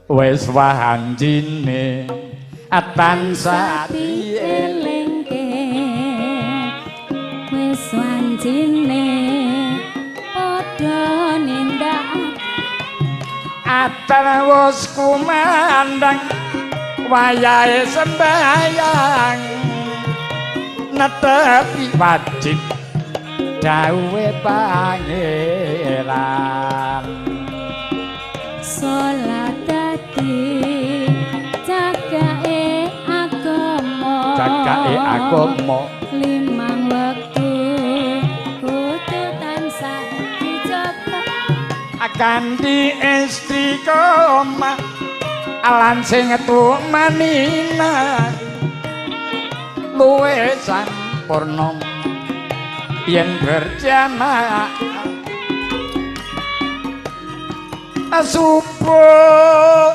wis wahanjine tansah dielingke wis wahanjine padha nindak atarwus kumandang wayahe sembayang netepi wajib dawuhe pangeran salat dadi jagake agama limang wektu kudu tansah dijaga kanthi istiqomah lan sing tumanina luwih sampurna yen berjamaah subuh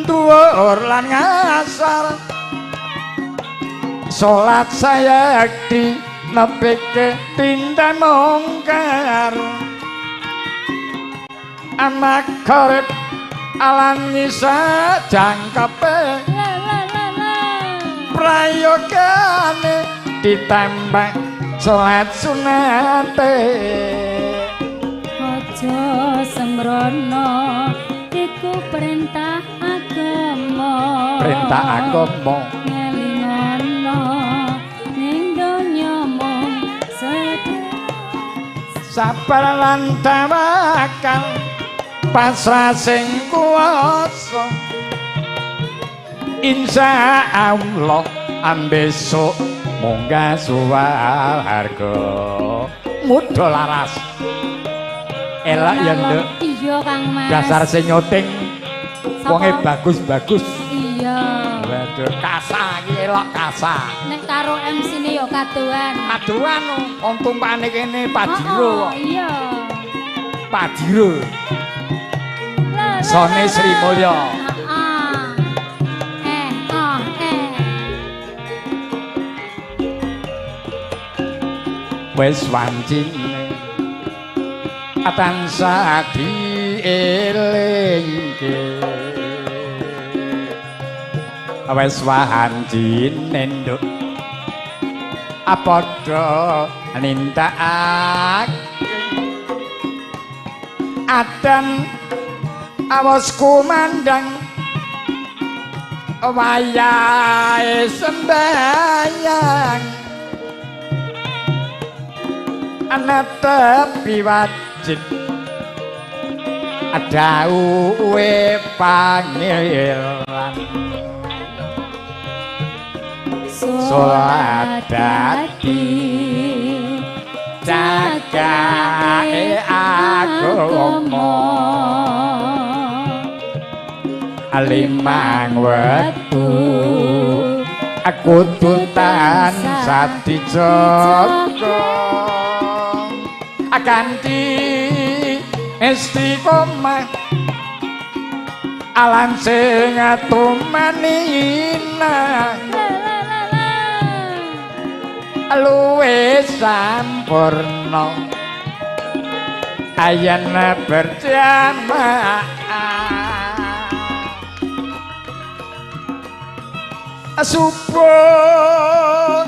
dhuwur lan ngasar salat sayakti nepike tindak mungkar anak karep alang ngisa jangkepe prayogane ditambah salat sunate aja sembrono iku perintah agama ngelingono ning donya mung sabar lan tawakal pasrah sing kuwasa insya Allah ambesok munggah suwarga muda laras elak ya nduk iya Kang Mas dasar sing nyuting wonge bagus-bagus iya waduh kasa iki elok kasa nek karo MC-ne ya kaduan wong tumpane kene Padiro iya Padiro Sone Sri Mulya wis wancine tansah dielingke wis wancine nduk padha nindakake adan awas kumandang wayahe sembayang netepi wajib dawuhe pangeran salat dadi jagake agama limang wektu aku tutan sadijaga kanthi istiqomah alan sing tumanina luwih sampurna ayen berjamaah subuh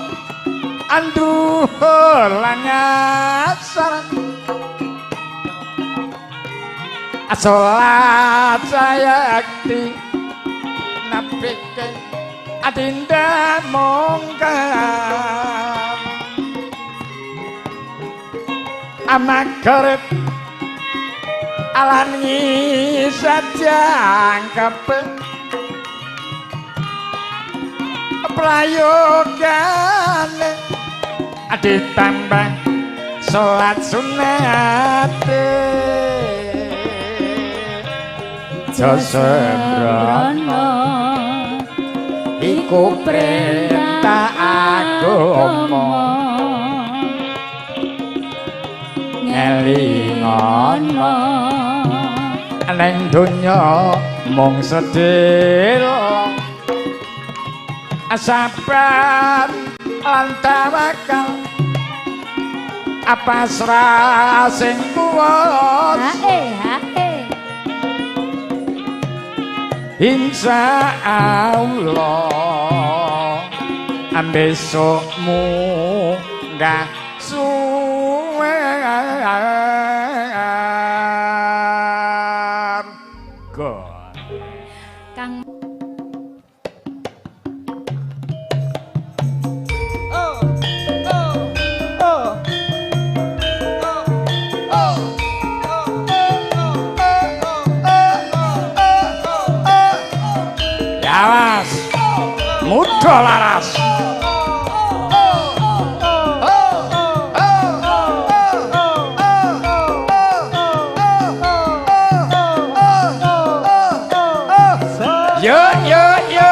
anduhur lan ngasar salat sayakti napike adinda mungkar amak karep alan ngisajang kepe prayogane ditambah salat sunate sembrono iku perintah agama ngelingono ning donya mung sedhela sabar lan tawakal pasrah sing kuwasa insya Allah besokmu gak suwe Kang Awas, muda laras. Yo yo yo.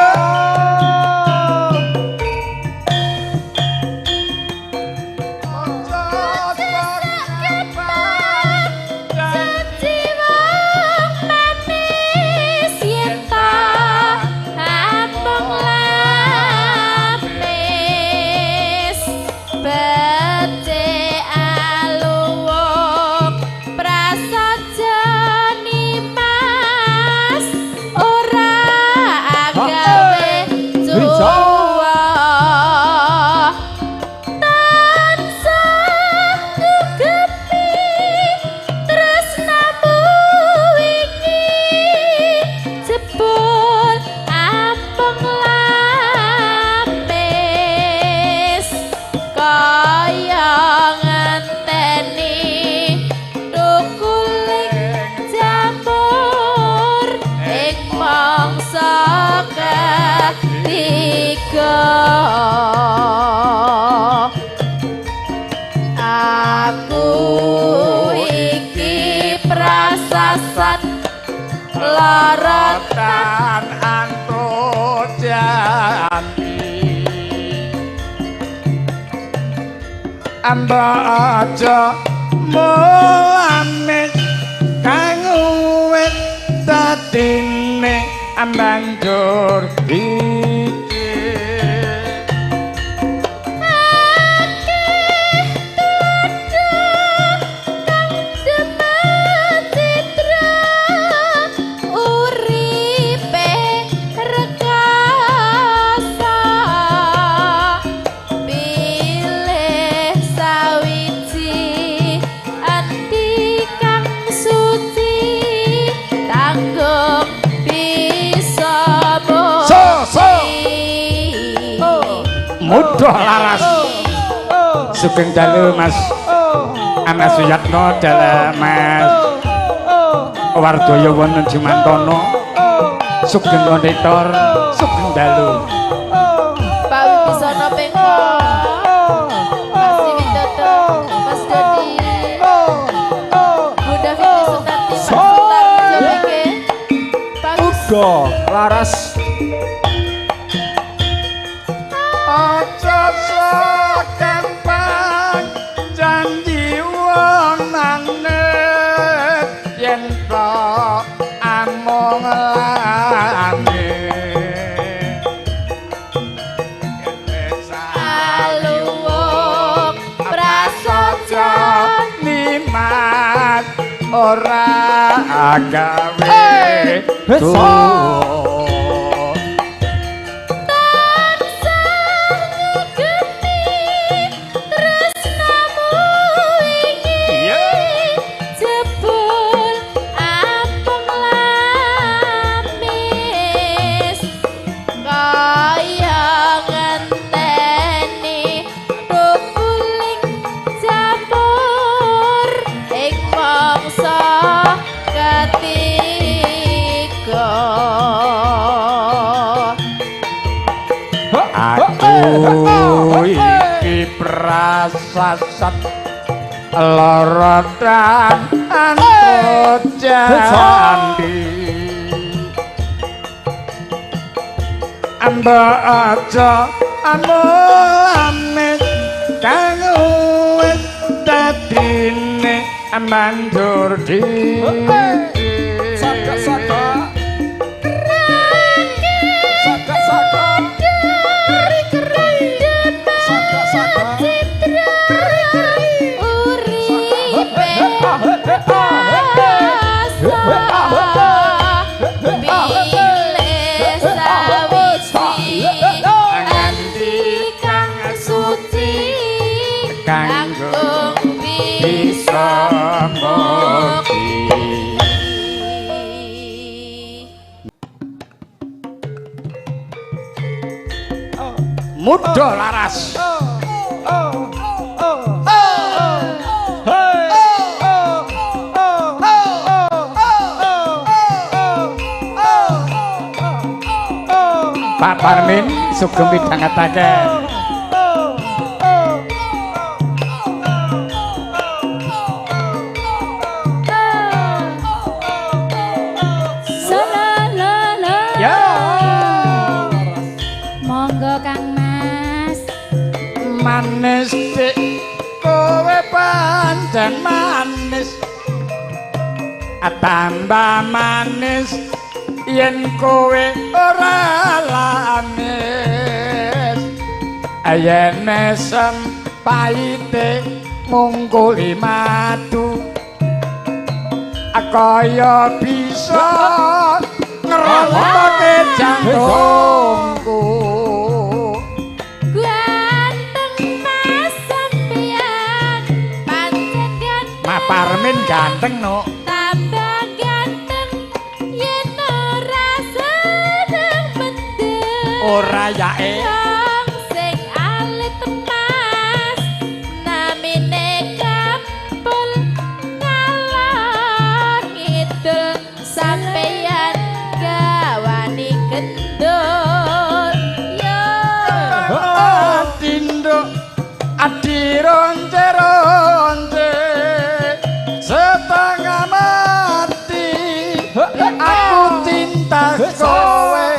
Aku iki prasasat Lorotan antut janji Amba aja mulane kang uwit dadine banjur iki mudah laras Sugeng dalu Mas Anas Suyatno dalam Mas Wardoyo wonten Jimantono Sugeng Konditor Sugeng dalu Pak Wibisono Pengko Mas Widodo Mas Dodi Bunda Fitri Sutanti Mas Sultan Jabeke mudah laras aja sakempang janji wonane yen to amung lane Aluwung prasaja nimat ora gawe Aku iki prasasat lorotan antut jandi amba aja amulane kang wis dadine mandur di saka-saka Uripe muda laras. Pak Parmin sugeng midhangetaken. Ya. Monggo Kang Mas. Manis dik kowe pancen manis. Tambah manis yen kowe ora lamis. Yen mesem pahite ngungkuli madu. Kaya bisa ngerontoke jantungku. Ganteng Mas sampeyan pancen ganteng. Mas Parmin ganteng no. Tambah ganteng yen ora seneng mendem. Ora yae. Wong sing alit Mas namine kapul ngalor ngidul sampeyan gawani gendul yo. Tinduk adi ronce-ronce setengah mati aku cinta kowe.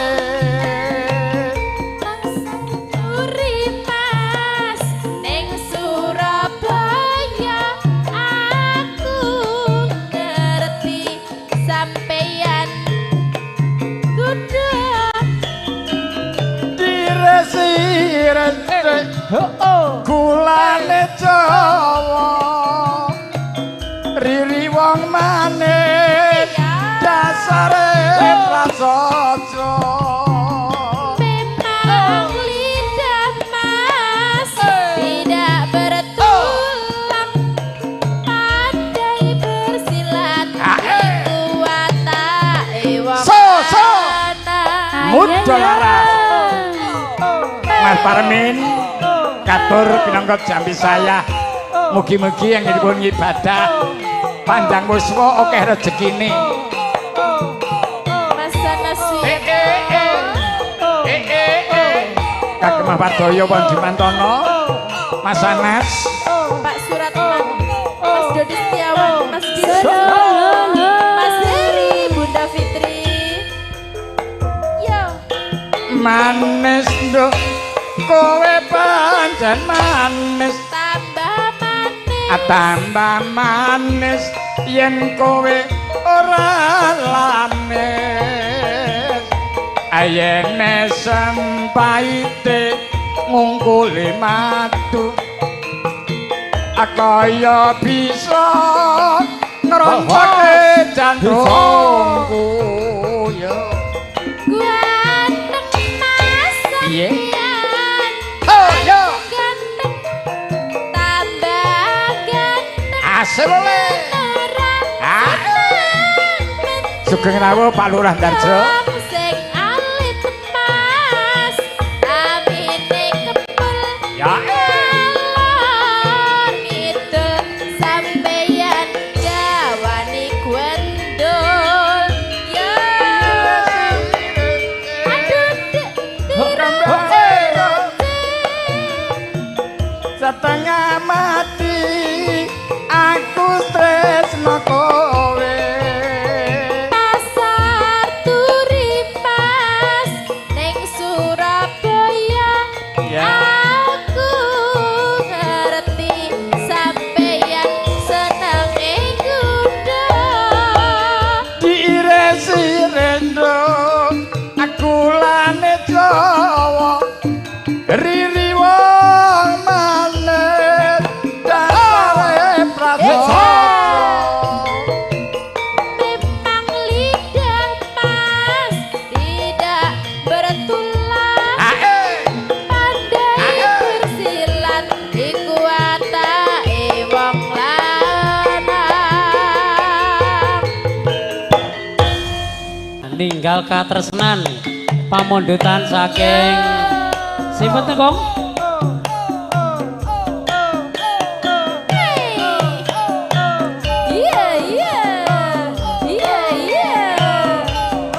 Mas ning Surabaya aku ngerti sampeyan kudu Diresi-resi kulane Jawa riri wong manis dasare prasaja. memang lidah Mas tidak bertulang pandai bersilat kuwatake wong So. lanang. Muda laras. Mas Parmin katur pinangka jambi saya. Mugi-mugi yang dipun ngibadah panjang muswa akeh rezekine. Mas Sanaswi Kagem Mas Padoyo Wong Dimantana, Mas Anas, Pak Suratman, Mas Dodi Setiawan, Mas Dirso, Mas Heri, Bunda Fitri. Yo, manis nduk kowe pancen manis. tambah manis. Tambah manis yen kowe ora lamis. Ayen mesem pahite ngungkuli madu. Kaya bisa ngerontoke jantungku yo. Ganteng Mas Iya. sampeyan. Oh yo. Ganteng tambah ganteng. Asal oleh. Ah. Sugeng rawuh Pak Lurah Darjo. Wong sing alit Mas amine kepul. Ya. Ngalor ngidul sampeyan gawani gwendul. Yo. Aduh dek Setengah mati aku tresno kowe. pasar turi Mas ning Surabaya. Ya. Aku ngerti sampeyan seneng kuda. Diiresi rendo aku lane Jawa riri wong manis dasare prasaja. Memang lidah Mas tidak bertulang pandai bersilat iku watake wong lanang. Ninggal katresnan pamondotan saking Sing penting Kong.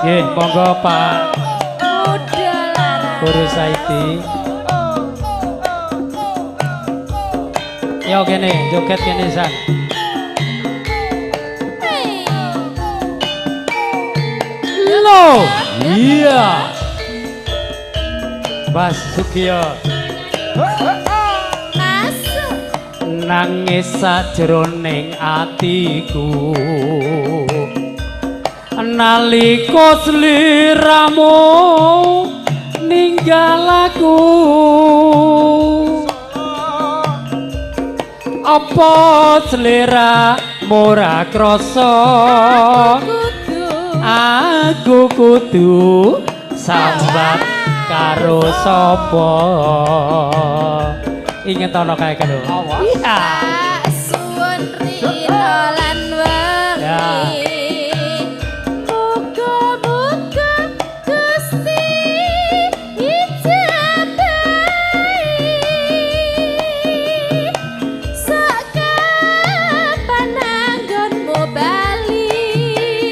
Nggih, monggo Pak. Guru Saidi. Yo kene, joget kene san. Lo, iya. Mas Sukiyo. Masuk. Nangis sajroning atiku. Nalika sliramu ninggal aku. Apa selera ora krasa aku kudu sambat karo sapa inget ana kae kan iya suwun rina lan wengi muga-muga Gusti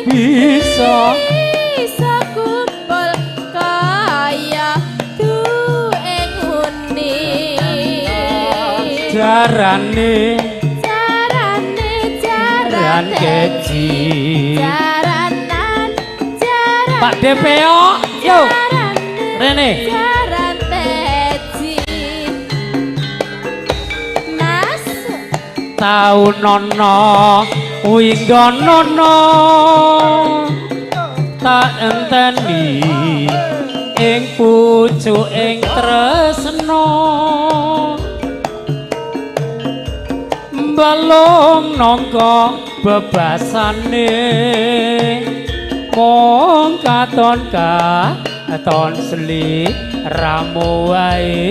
bisa kumpul kaya dueng uni jarane keji jaranan Pak DPO yo Rene jaran teji masuk tau nono winggonono tak enteni ing pucuking tresna balung nangka bebasane mung katon katon sliramu wae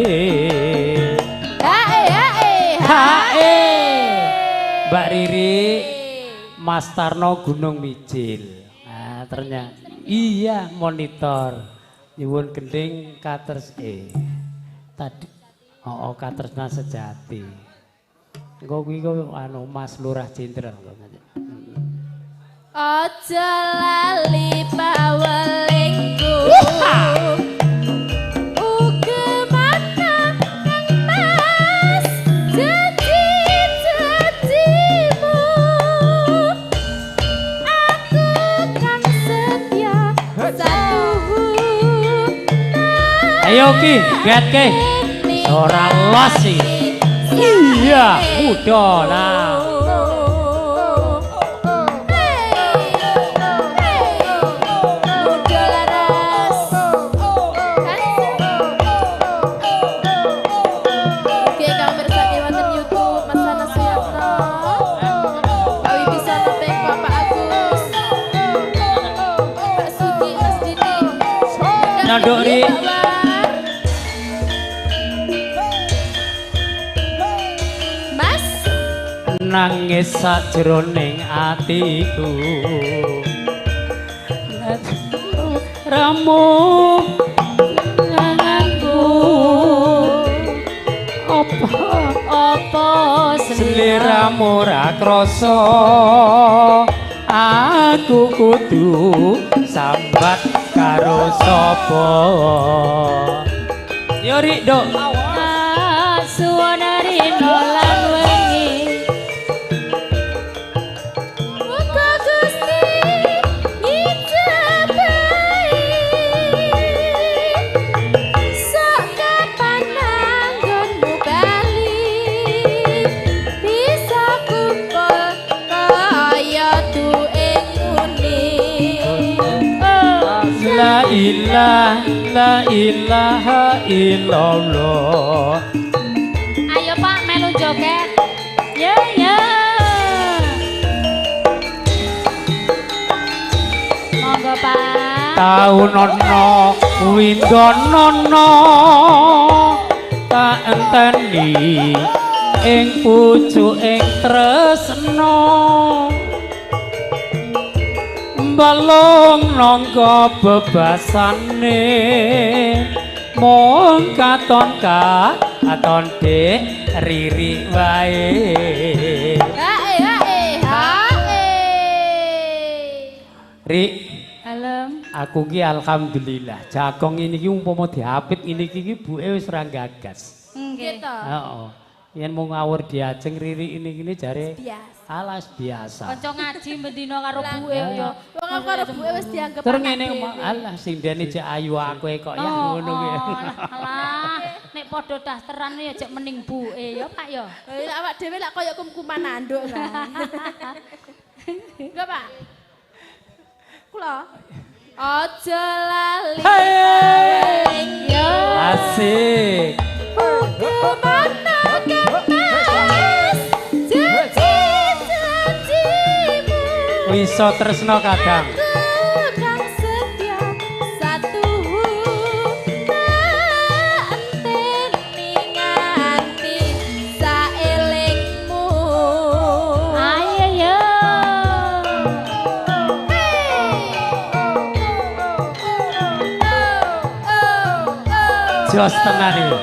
hae Mbak Riri Mas Tarno Gunung Mijil. Nah, ternyata iya monitor. Nyuwun gending katers tadi katersna sejati. Engko kuwi anu Mas Lurah Jenderal kok. Aja lali pawelingku. Ayo Ki, get Ki. Ora los iki. Iya, udah lah. Nanduk ri. Nangis sajroning atiku ramu nganganku apa sliramu ora krasa aku kudu sambat karo sapa yo rik dok suwon rino lan wengi muga Gusti ngijabahi sok kapan nanggonmu bali bisa kumpul kaya dueng uni La ilaha illallah. Ayo Pak melu joget. Ya ya. Monggo Pak. Taunono windonono tak enteni ing pucuking tresna balung nangka bebasane mung katon katon dek riri wae Ri Alam. aku ki alhamdulillah jagong ini ki umpama diapit ini ki buke wis ra gagas Nggih to. heeh yen mau ngawur diajeng riri ini jare alas biasa Kanca ngaji bendina karo buke ya. Wong aku karo buke wis dianggep terus ngene alah sing dene jek ayu aku kok ya ngono ki Alah, nek padha dasteran ya jek mending buke ya, Pak ya. awak dhewe lak koyo kumkuman anduk kan. Enggak, Pak. Kula. Aja lali. Yo. asik Hukuman kemas. Janji-janjimu. iso tresno kadang Tukang setia satu anteni nganti saelingmu. Ayo yo. jos tenan iki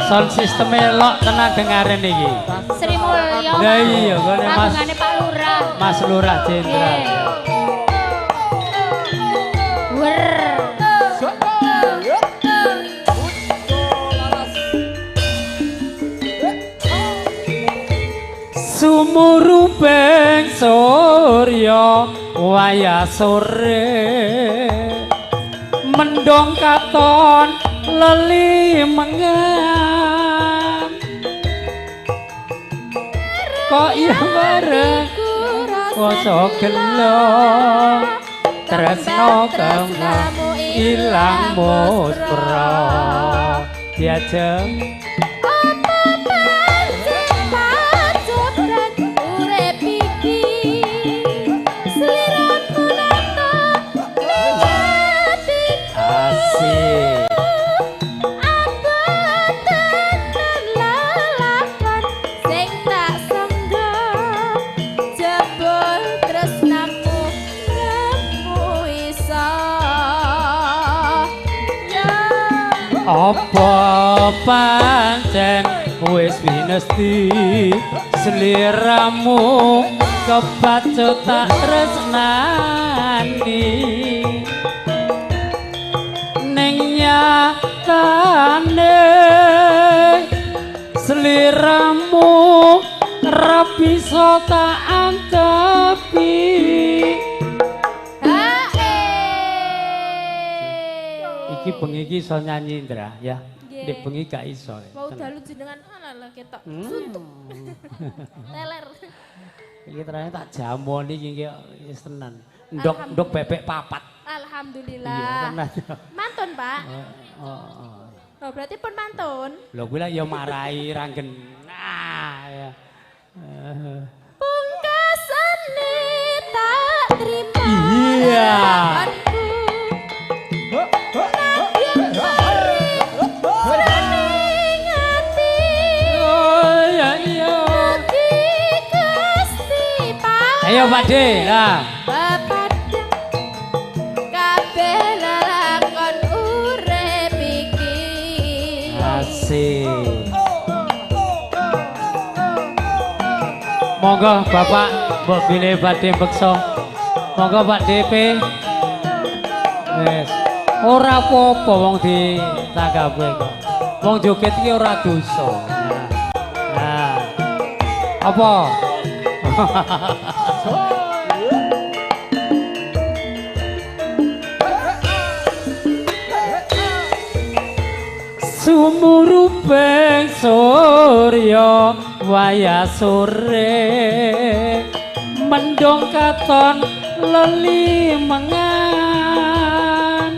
sound system elok tenan dengaren iki Sri Mulyo. lah iya gone Mas Kagungane Pak Lurah. Mas Lurah Jenderal Wer. sumuruping surya waya sore mendong katon leli mengan kok iya bareng koso gelo tresno kemna ilang muspra diajeng asik apa pancen wis winesti sliramu kebacut tak tresnani ning nyatane sliramu ra bisa tak anggepi iki bengi iki iso nyanyi Indra ya. Nek bengi gak iso. Mau dalu jenengan ala ketok. Suntuk. Teler. Iki ternyata tak jamoni iki wis tenan. Ndok bebek papat. Alhamdulillah. Iya tenan. Mantun, Pak. Oh. Oh, berarti pun mantun. Lho kuwi lah ya marahi ranggen. Nah ya. Pungkasane tak terima. Iya. Ayo Pak De, lah. Kabeh lakon urip iki. Asik. Monggo Bapak mbok bilih badhe beksa. Monggo Pak DP. Wes. Ora apa-apa wong ditanggape kok. Wong joget iki ora dosa. Nah. Apa? Sumuruping surya waya sore mendong katon leli mengan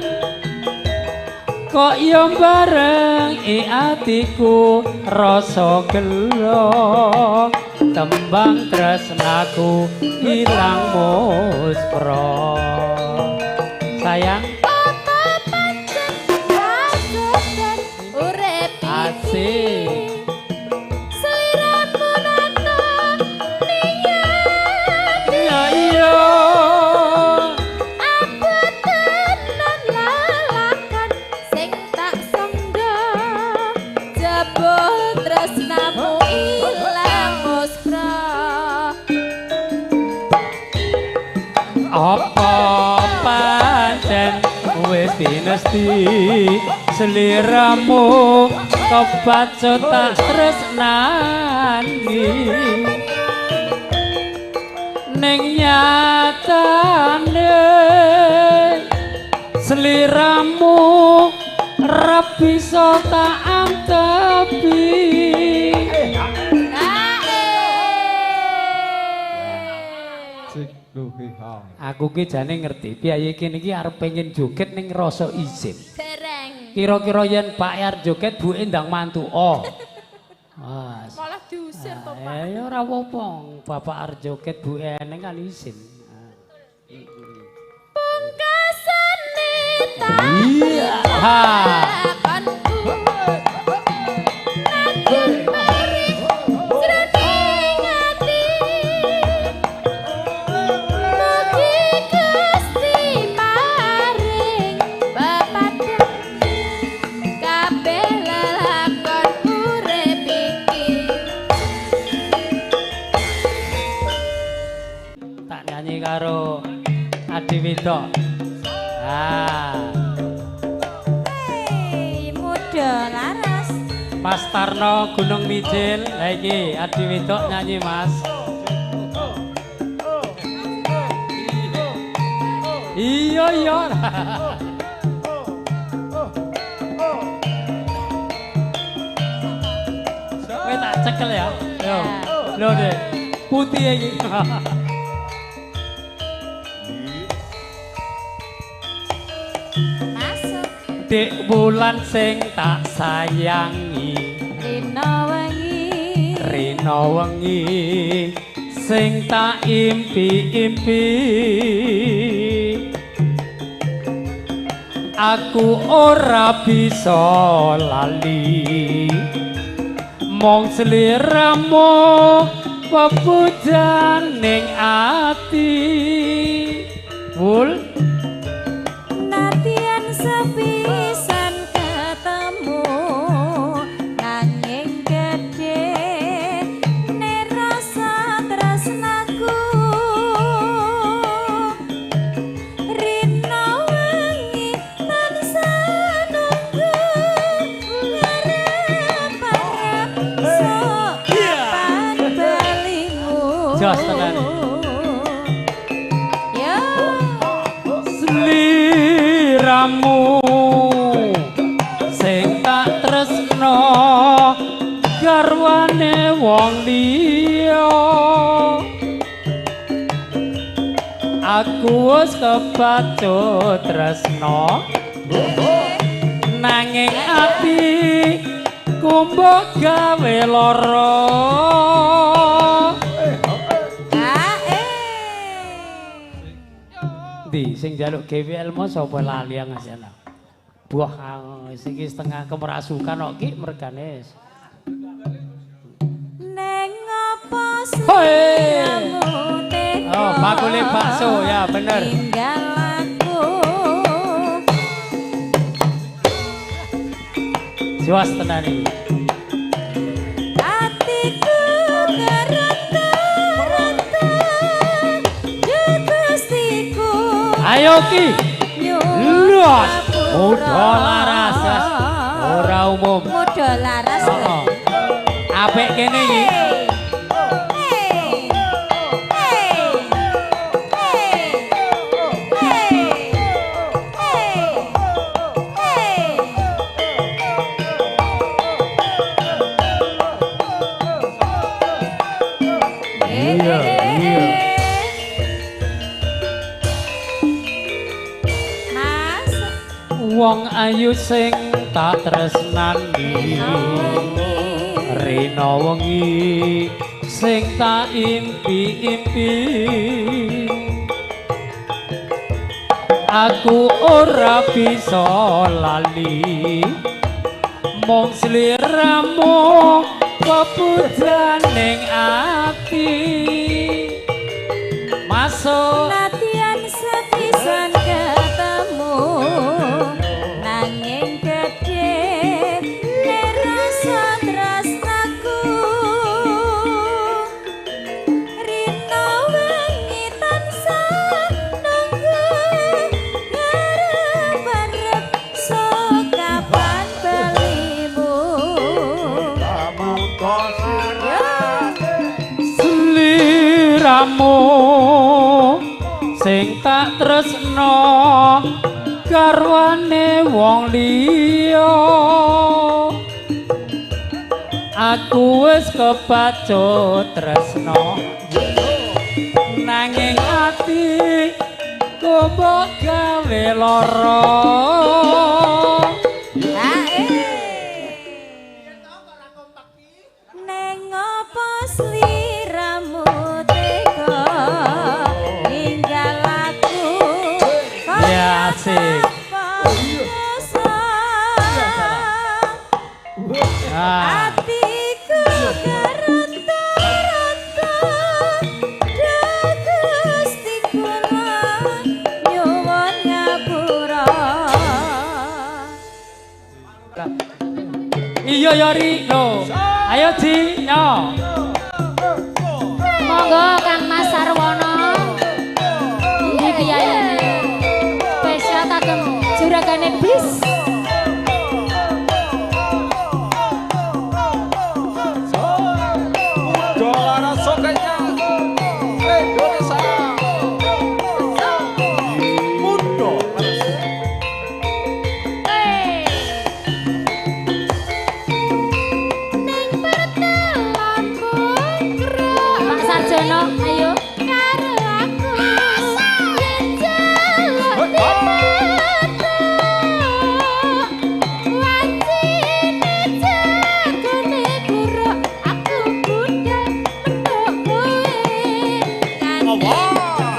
kok yo bareng atiku rasa gelo tembang tresnaku ilang muspra sayang asik Seliramu nato niat iya aku tenan lalakan sing tak sangga Gusti sliramu kebacut tak tresnani ning nyatane sliramu ora bisa tak amtepi. Aku ki jane ngerti piye kene iki arep pengen joget ning rasa izin. Dereng. Kira-kira yen Pak Yar joget buke ndang mantu. Oh. Mas. Malah diusir to, Pak. Ya ora apa-apa. Bapak arep joget buke eneng kan izin. Pungkasane ta. Iya. Ha. Karo Adi Wedok. Muda laras. Mas Tarno Gunung Mijil. Lah iki Adi Wedok nyanyi, Mas. Iya iya. Kowe tak cekel ya. Yo. Lho Dek. Putih iki. Dik bulan sing tak sayangi Rina wengi sing tak impi-impi aku ora bisa lali mong sliramu pepujan ning ati Wul Natian sepisan ketemu nanging gede ne rasa tresnaku Rina wengi tansah nunggu ngarep-arep sok pan balimu Jos tenan sliramu sing tak tresno garwane wong liya aku wis kebacut tresno nanging ati kumbok gawe lara sing njaluk GWL mo sapa lali ngasana. Buah iki setengah kemerasukan kok ki mergane. Neng apa siramu teko. Oh, bakule bakso ya bener. Tinggal aku. Jelas tenan iki. Atiku gerata-rata Gustiku. Ayo ki. Los. Muda laras. Ora umum. Muda laras. Heeh. Apik kene iki. Wong ayu sing tak tresnani Rina wengi sing tak impi-impi aku ora bisa lali mong sliramu pepujan ning ati masuk Natian sepisan ketemu nanging gede nerasa tresnaku Rina wengi tansah nunggu ngarep-arep sliramu sing tak tresno garwane wong liya aku wis kepacut tresno nanging ati kumbok gawe lara neng apa sliramu tega ninggal aku ya asik atiku geronto-ronto Gusti kula nyuwun ngapura iya ya Ri lho ayo Ji yo Monggo Kang Mas Sarwono. Iki piyayane. Spesial kagem juragane bis. Dolara sokanya Indonesia Mundo Pak Sarjono, ayo. karo aku yen jaluk wancine jagone buruk aku budal mendok kowe kan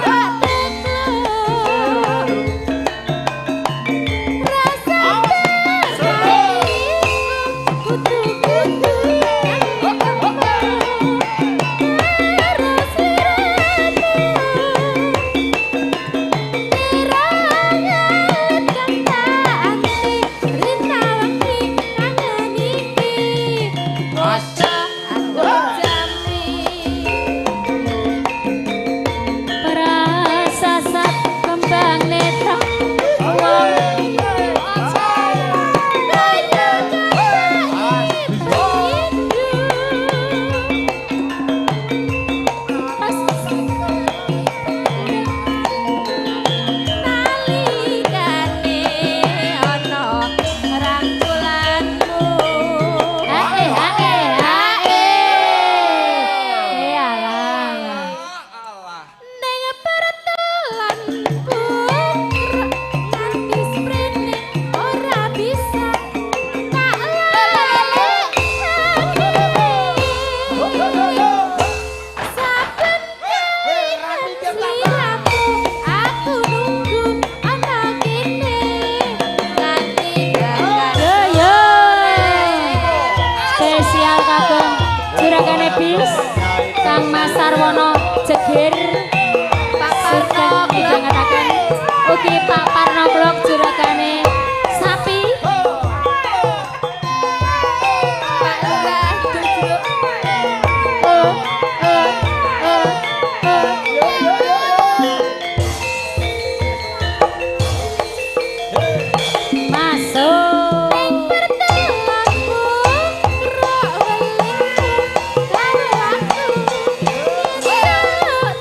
tak teko rasa kudu-kudu Prasasat kembang netra. nalikane ana rangkulanmu Hae hae hae. Alah. ning pertelan bukro nganti sprene ora bisa tak lalik saben sliramu aku nunggu ana kene nganti gagal Yo yo. Spesial kagem juragane bis. Kang Mas Sarwono Jegir. Pak Surgen Parno midhangetaken. Ugi Pak Parno Blok juragane sapi. Pak Lurah Durjuk Oh, oh, oh, oh. Masuk. pertelanmu krok welingku karo aku jaluk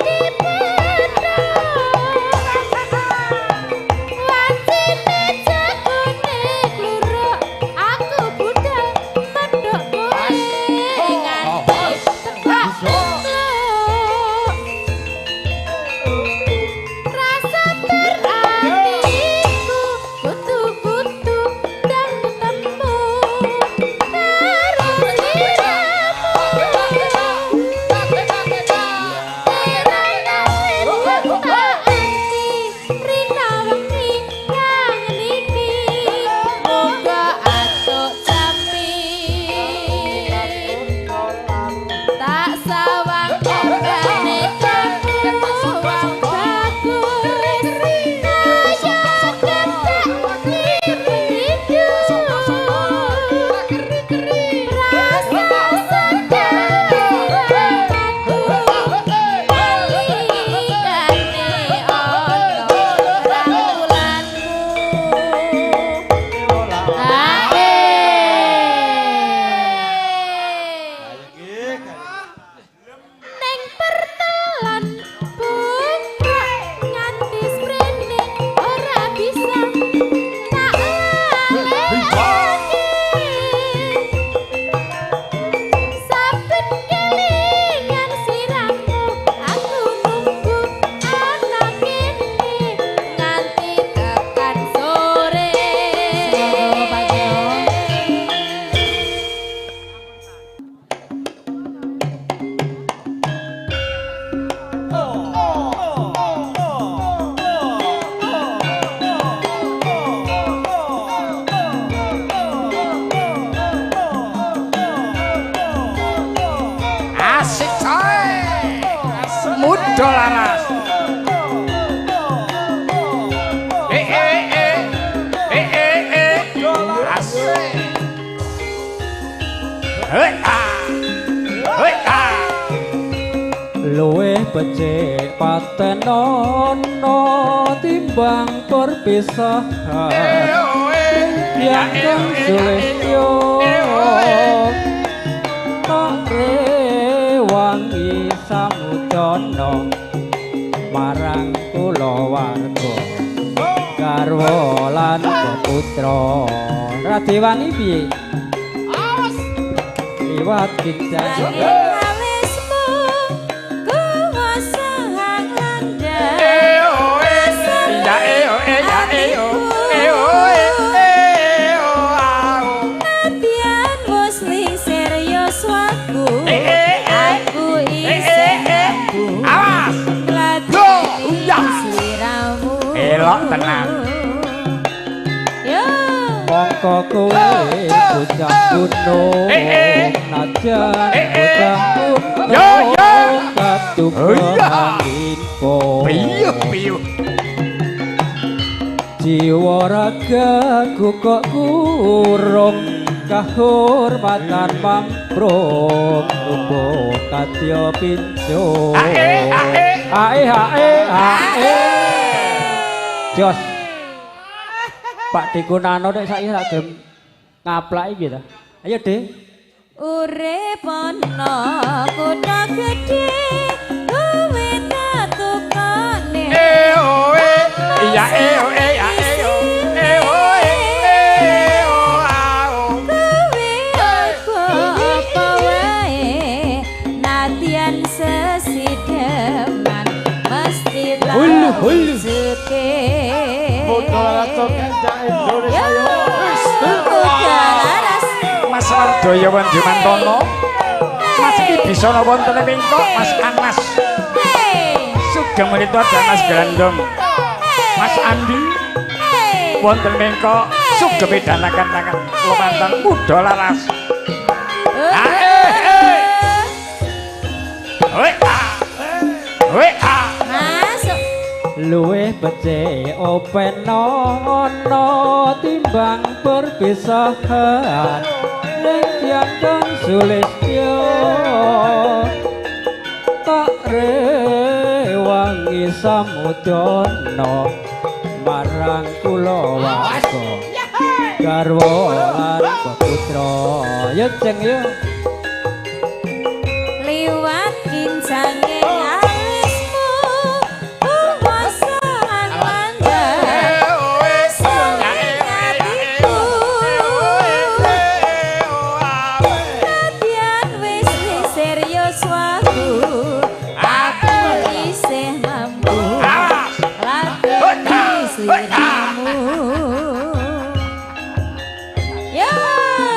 luwih becik patenono timbang perpisahan yang sulistyo tak rewangi samudana marang kula warga garwa lan putra radiwani piye liwat kinjang elok tenang mongko kowe bocah gunung najan bocah gunung katuban info piyuh jiwa raga kok kurung kahormatan pamprong rupo katya pinjo ae jos Pak Dikunano nek saiki rak gelem ngaplaki piye ta ayo De urip ana kota gedhe kowe tatukane iya apa wae nadian sesideman mesti suke Mas Wardoyo Wandimantono Mas iki bisa wonten ing kok Mas Anas Sugeng Melito dan Mas Grandong Mas Andi wonten ing kok sugeng midhanaken lumantar muda laras masuk luwih becik openono timbang perpisahan ning tiang sulistyo tak rewangi samudana marang kula warga garwa lan putra ya jeng ya liwat kincange alismu kuasaan mandar hatiku latihan wis serius waku aku isih mampu latih sliramu ya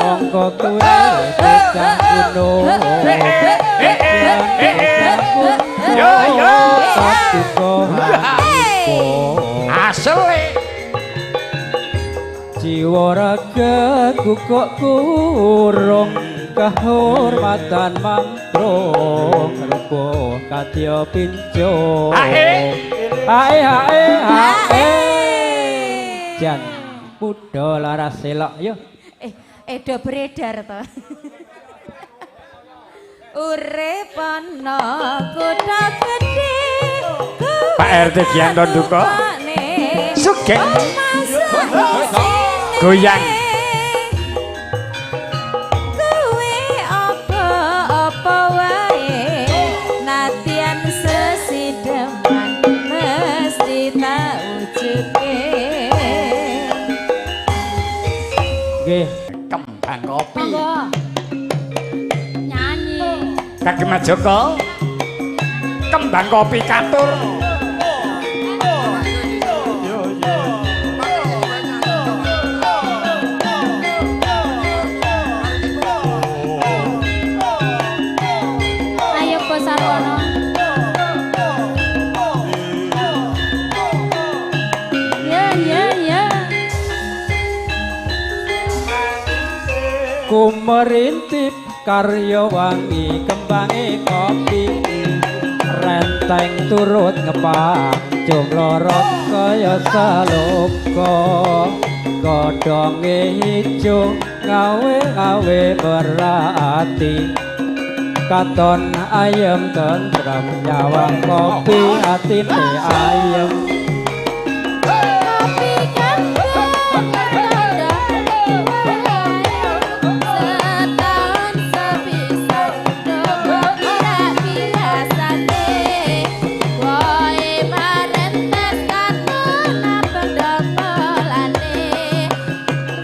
mongko kowe bocah gunung asle jiwa raga kok kurung kahormatan mamprong rupa kadya pinjo ae jan pudha laras selok yo edo beredar to urip ana kota gedhe Pak RT Gianto Duko sugeng goyang kowe apa wae natian sesideman mesti tak wujudke nggih kembang kopi monggo nyanyi Kagem Joko kembang kopi katur ayo Bos Sarwono ya kumerintip karya wangi kembange kopi renteng turut ngepang jumlorot kaya saloka godhonge ijo ngawe berarti katon ayem tentrem nyawang kopi atine ayem Kopi kan bertanda setahun sepisan coba kira-kira sate woe marentes katon abang dokolane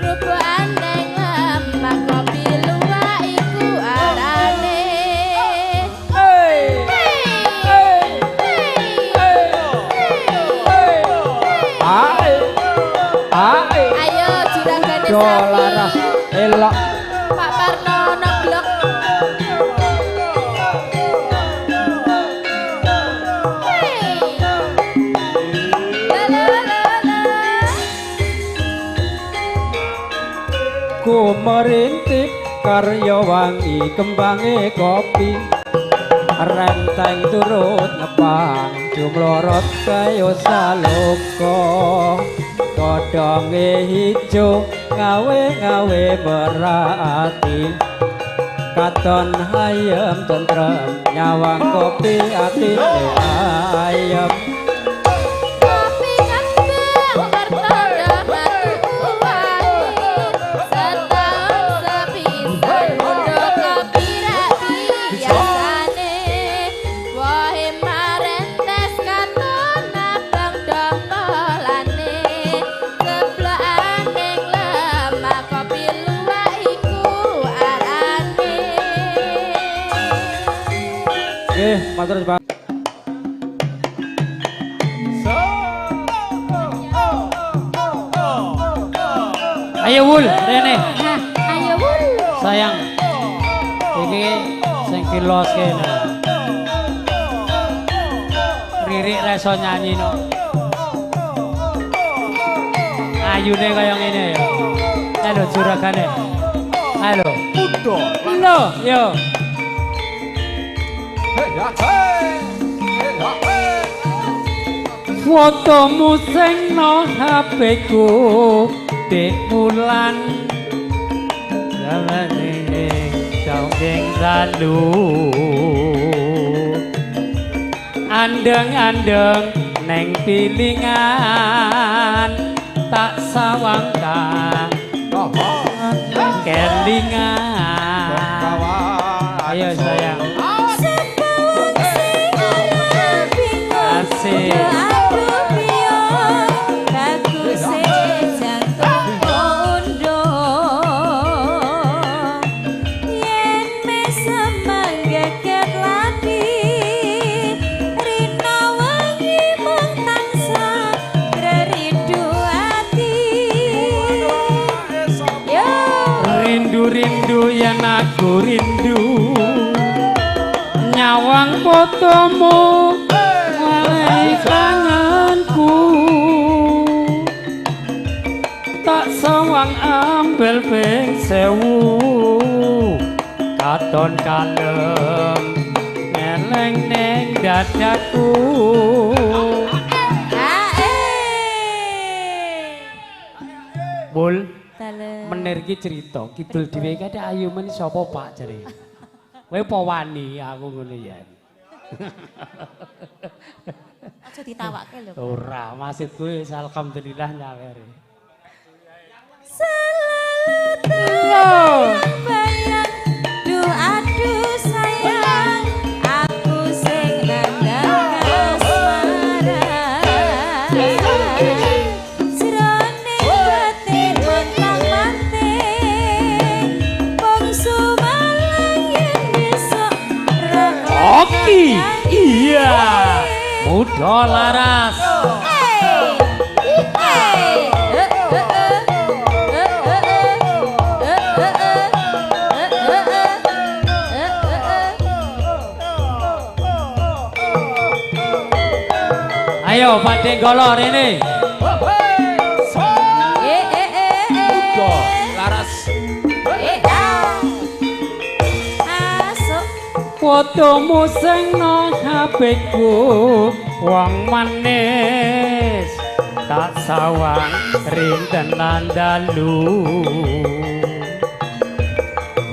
rupane lemah kopi luwak iku arane ayo juragane Dolaras sapi elok Pak Parno noblok ku merintip karya wangi kembange kopi renteng turut ngepang jumlorot kaya saloka godhonge ijo ngawe berarti katon ayem tentrem nyawang kopi atine ayem kopi kembang bertanda matu wangi setahun sepisan udah kopi rapi biasane wohe marentes katon abang dokolane seblokane lemah kopi luwak iku arane matur Pak. Ayo Wul, Rene. Nah, ayo Wul. Sayang. Iki sing kilos kene. Ririk reso nyanyi no. Ayune kaya ngene ya. Halo juragane. Halo. Udo. Lo, yo. Fotomu sing no HP ku Dik bulan Jalane Jauhing sandu Andeng-andeng Neng pilingan Tak sawangka Kelingan Ayo sayang Asik Rindu yen aku rindu nyawang fotomu oleh kangenku tak sawang ambel ping 1000 katon kalem ngeleng ning dadaku Bul menir iki cerita kidul dhewe iki ayu men sapa Pak jare. Kowe apa wani aku ngono ya. Aja ditawake lho. Ora, maksudku wis alhamdulillah nyawere. Selalu bayang duh aduh sayang aku sing nandang asmara jroning batin montang-manting bangsa malang yen besok Oki, iya, muda laras. Ayo Pak Denggolo rene. Muda laras. Fotomu sing nang HP-ku wong manis tak sawang rinten lan dalu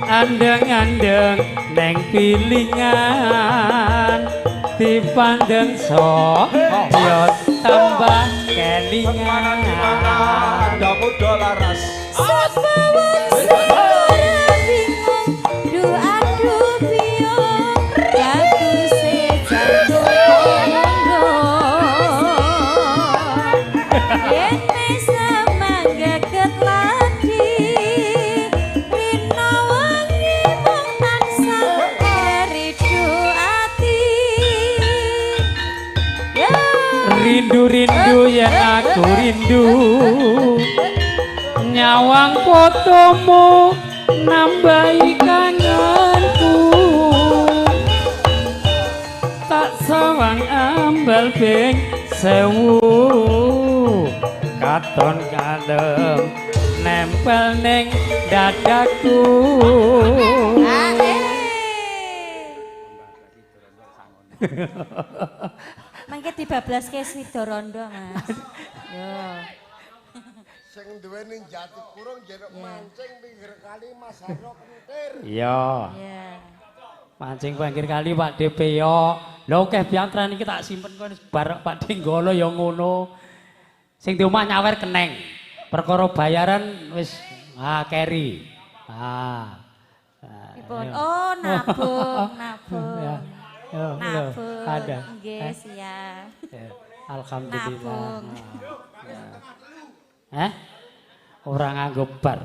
andeng-andeng neng pilingan dipandeng yo tambah kelingan muda laras Sabawan suara bingung Du adu biung Lagu sejantung kondo Yen mesa mangga ketladi Rina wangi mong tansah Teridu ati rindu-rindu yen aku rindu nyawang fotomu nambahi kangenku tak sawang ambal ping sewu katon kalem nempel ning dadaku Mangke dibablaske Swidorondo Mas Yo sing duweni jati kurung jeruk mancing pinggir kali Mas Haro kentir. iya Ya mancing pinggir kali Pak DP yo lho akeh biantran iki tak simpen kok barek Pak Denggolo ya ngono sing di omah nyawer keneng perkara bayaran wis keri Dipun oh nabung ya nabung ada nggih siap alhamdulillah Nabung. Ora nganggo bar.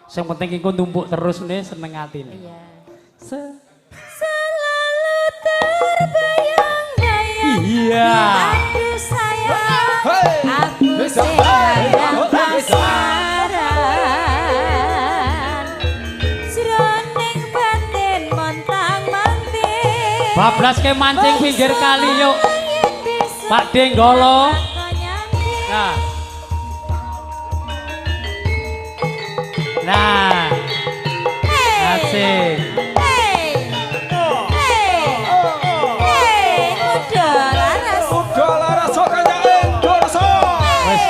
Sing penting iku tumpuk terus nih seneng atine. iya Se Selalu terbayang-bayang Iya. Aduh sayang Aku sedang pasaran Jroning batin montang-manting bablas ke mancing pinggir kali yuk. Pak Denggolo. Nah. Nah. Asik. Muda laras kok kanyake dorso. Wis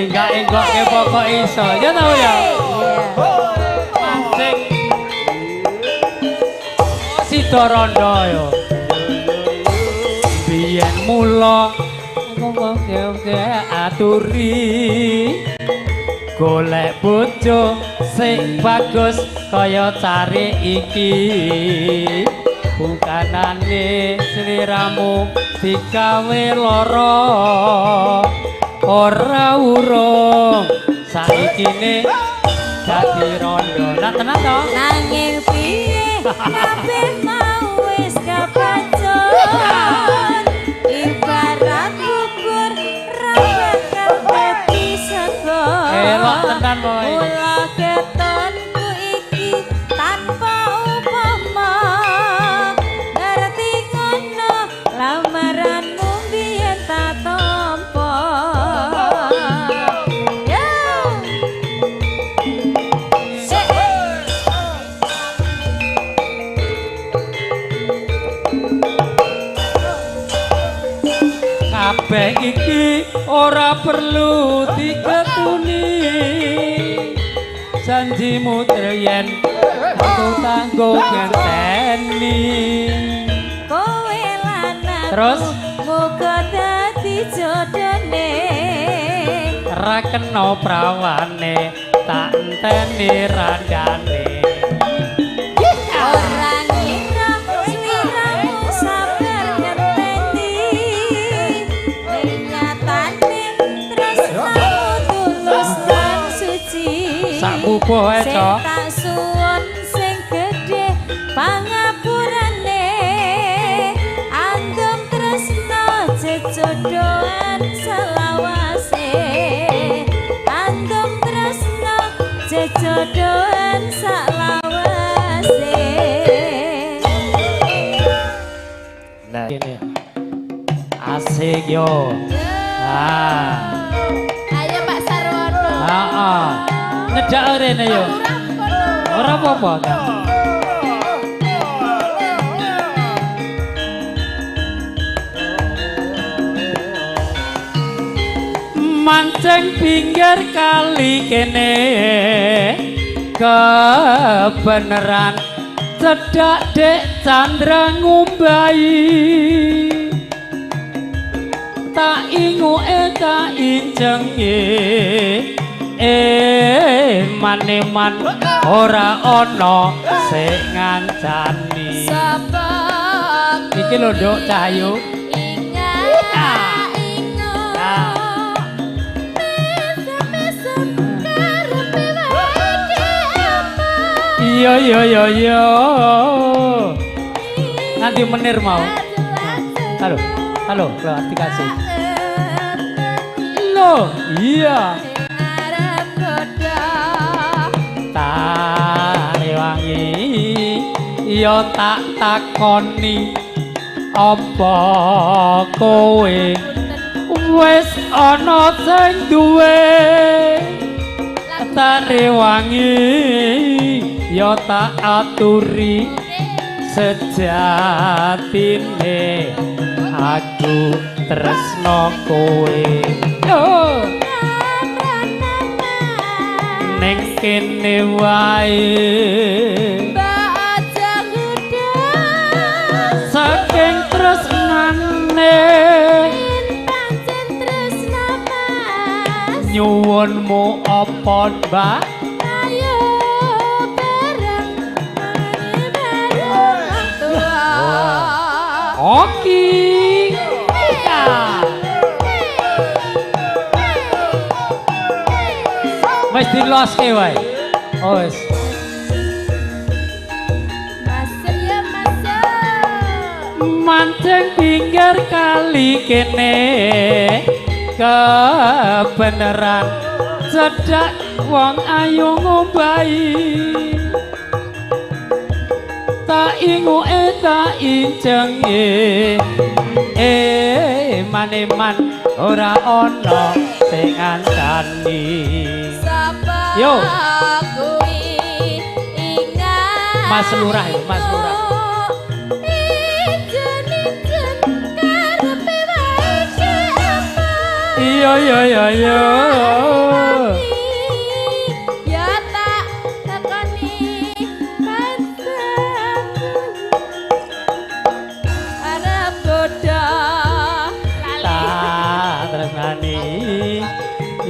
enggak ke pokok iso. Ya tau ya. Mancing. Sidorondo yo. Biyen mula ngomong aturi golek bojo sing bagus kaya cari iki bukanane sliramu digawe lara ora urung saikine dadi rondo lah tenan to Nanging piye kabeh mau wis kapancon ibarat bubur ra bakal dadi sego elok tenan boy mula ketonku iki tanpa upama ngerti ngono lamaranmu biyen tak tampa yo kabeh iki ora perlu diketuni janjimu triyen aku tanggo ngenteni kowe lanang Terus? muga dadi jodone ra kena prawane tak enteni randane ora ngira sliramu sabar ngenteni ning nyatane tresnamu tulus lan suci sak bubuh ae sing cok tak suwun sing gedhe pangapurane anggem tresna jejodohan selawase anggem tresna jejodohan selawase nah ini asik yo Ayo Pak Sarwono. ngedak rene yo ora apa-apa kan mancing pinggir kali kene kebeneran cedak dek Chandra ngumbai tak ingu tak incengi maneman ora ono sing ngancani Sebab iki lho Nduk Cahyu iya nanti menir mau halo lo dikasih lo iya tak rewangi iya tak takoni apa kowe wis ana sing duwe tak rewangi ya tak aturi sejatine aku tresno kowe ning kene wae saking tresnane nyuwunmu apa Mbak Oki wis diloske wae oh wis mancing pinggir kali kene kebeneran cedak wong ayu ngombai tak ingu tak incengi maneman ora ono sing ngancani yo Mas Lurah ya Mas Lurah iya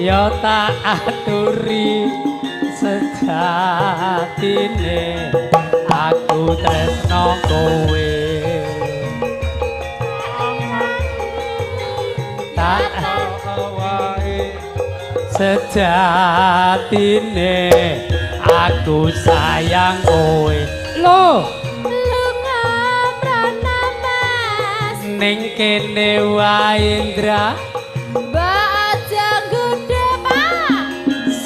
ya tak aturi sejatine aku tresno kowe tak wae sejatine aku sayang kowe lho ning kene wae Indra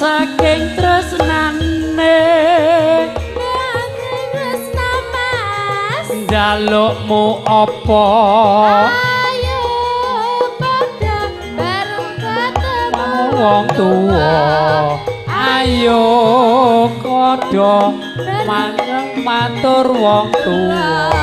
saking tresnane njalukmu apa ayo padha bareng ketemu wong tuwa ayo padha maneng matur wong tuwa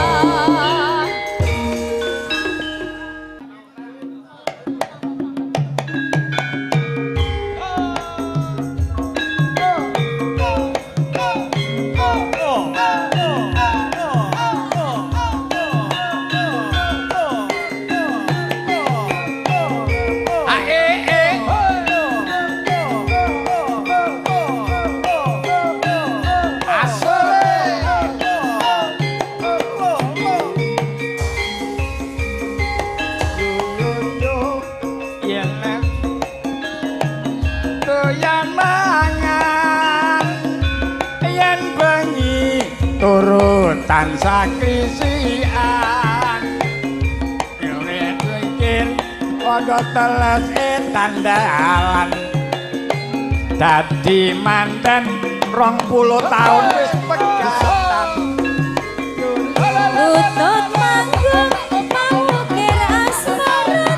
tansah krisian nyuwek mikir padha teles tandalan dadi manten 20 taun wis pegatan lutut manggung mangukir asmara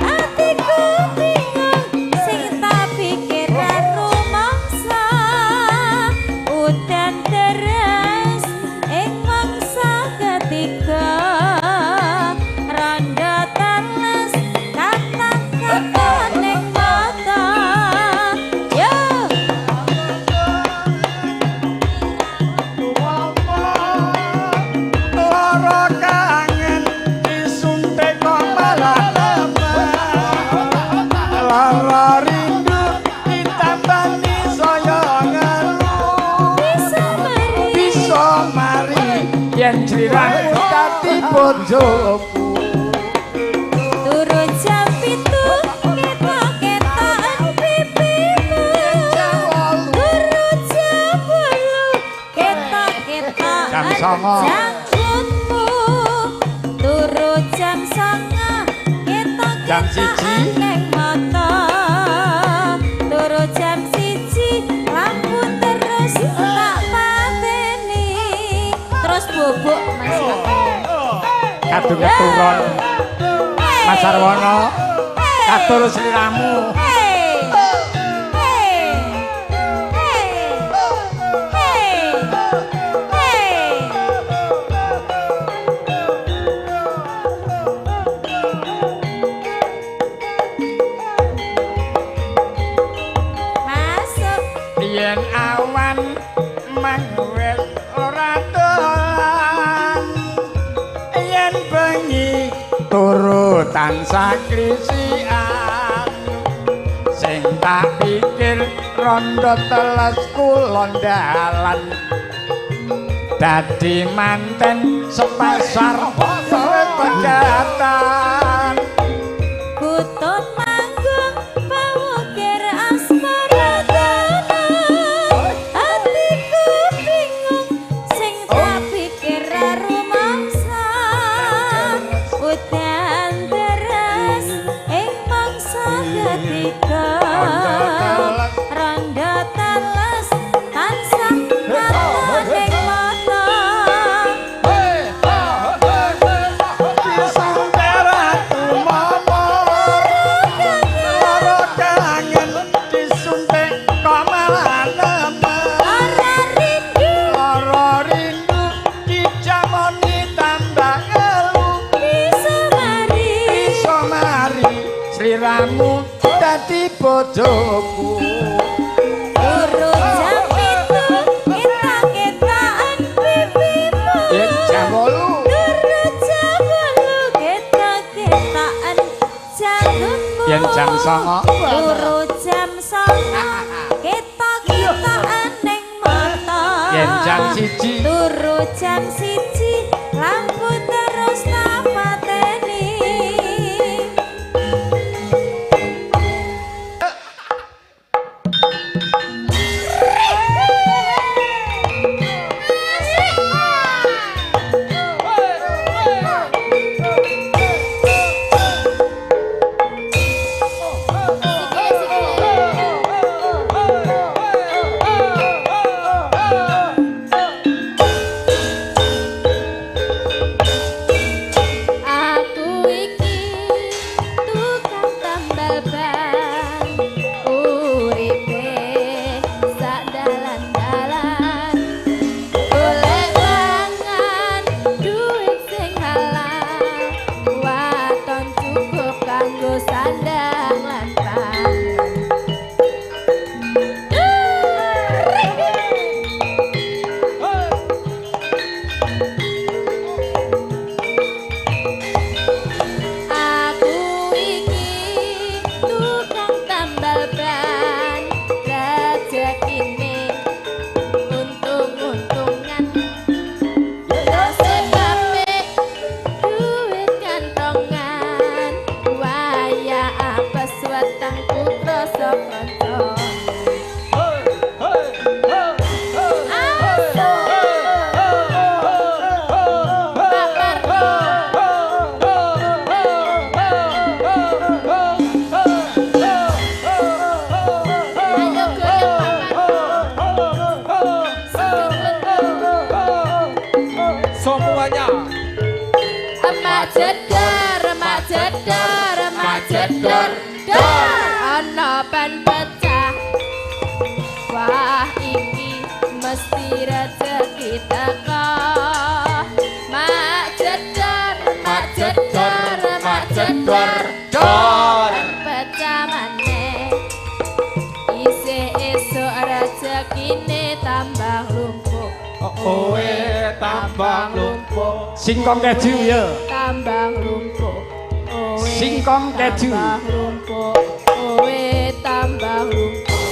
atiku bingung sing tak pikiran rumangsa udan deres ing mangsa ketiga randa teles kata-kata bojoku turu jam 7 ketok-ketokan pipimu turu jam 8 ketok-ketokan Jam 9. jangkutmu turu jam 9 Jam 1. ketok-ketokan neng mata turu jam 1 lampu terus tak pateni terus bubuk Mas kadung keturun Mas Sarwono katur sliramu masuk yen awan mangwel ora dolan yen bengi turu tansah krisian sing tak pikir rondo teles kulon dalan dadi manten sepasar pegatan Kutut manggung pawukir asmara tenan hatiku bingung sing tak pikir rumangsa udan deres ing mangsa ketika rondo teles tansah katon ing mata Sliramu dadi bojoku turu jam 7 ketok-ketokan pipimu yen jam 8 turu jam 8 ketok-ketokan jangkutmu yen jam 9 turu jam 9 ketok-ketokan ning mata yen jam 1 turu jam 1 lampu terus tak pateni Aku iki tukang tambal ban uripe sak dalan-dalan golek mangan duit sing halal waton cukup kanggo sandang lan pangan Aku iki tukang tambal ban rezekine untung-untungan sebabe duit kantongan waya apes wetengku krasa kanca Semuanya. emak jedar ana ban pecah wah iki mesti rezeki teko mak jedar ban pecah maneh isih esuk rezekine tambah lumpuh Kowe tambang lumpuh. singkong keju ya tambah lumpuh owe singkong keju tambah lumpuh owe tambah lumpuh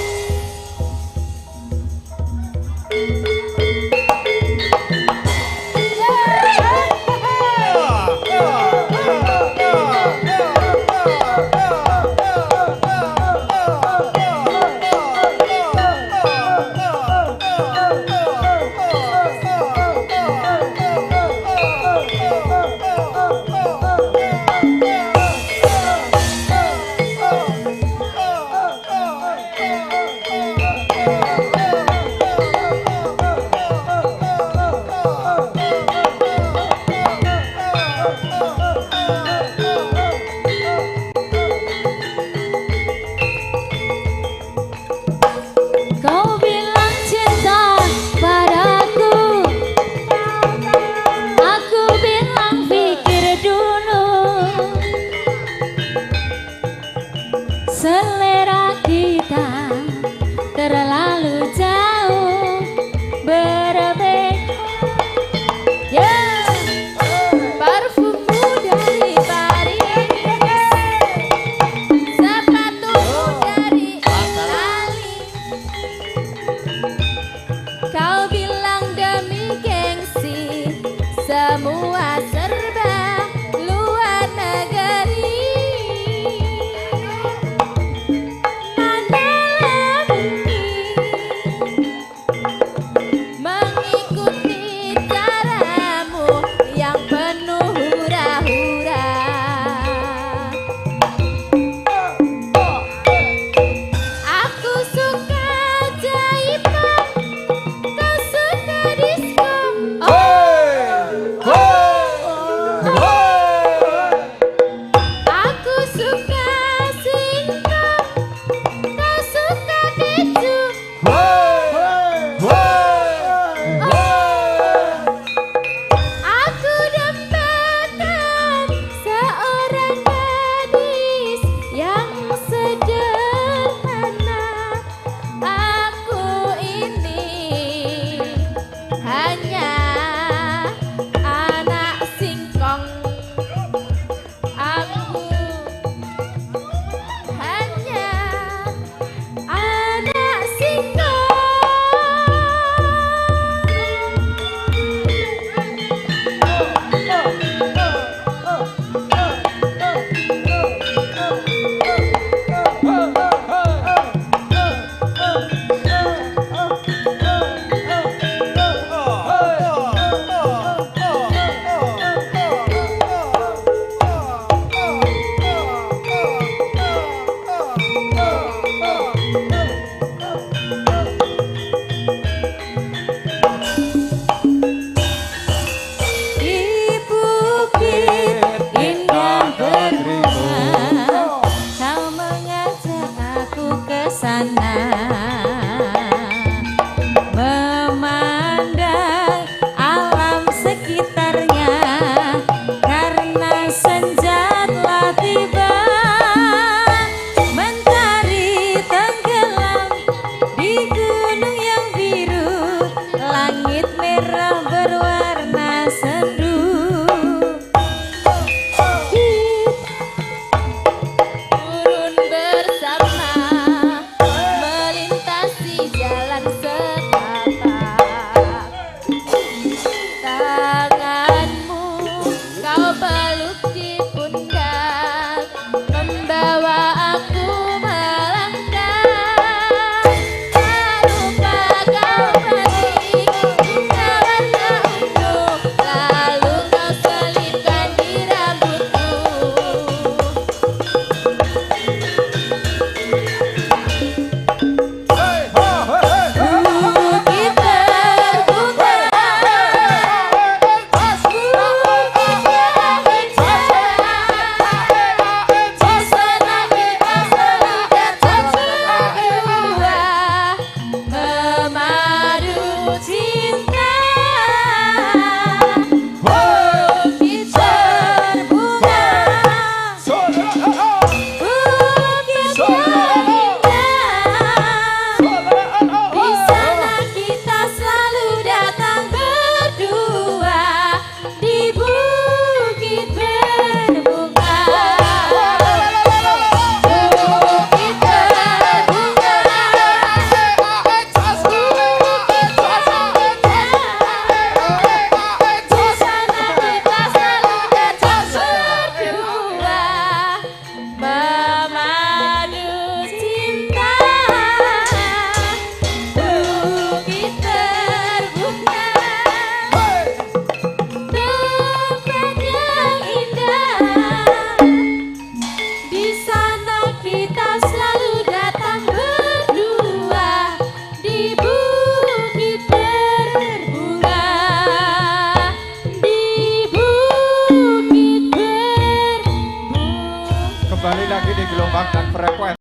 gelombang dan frekuensi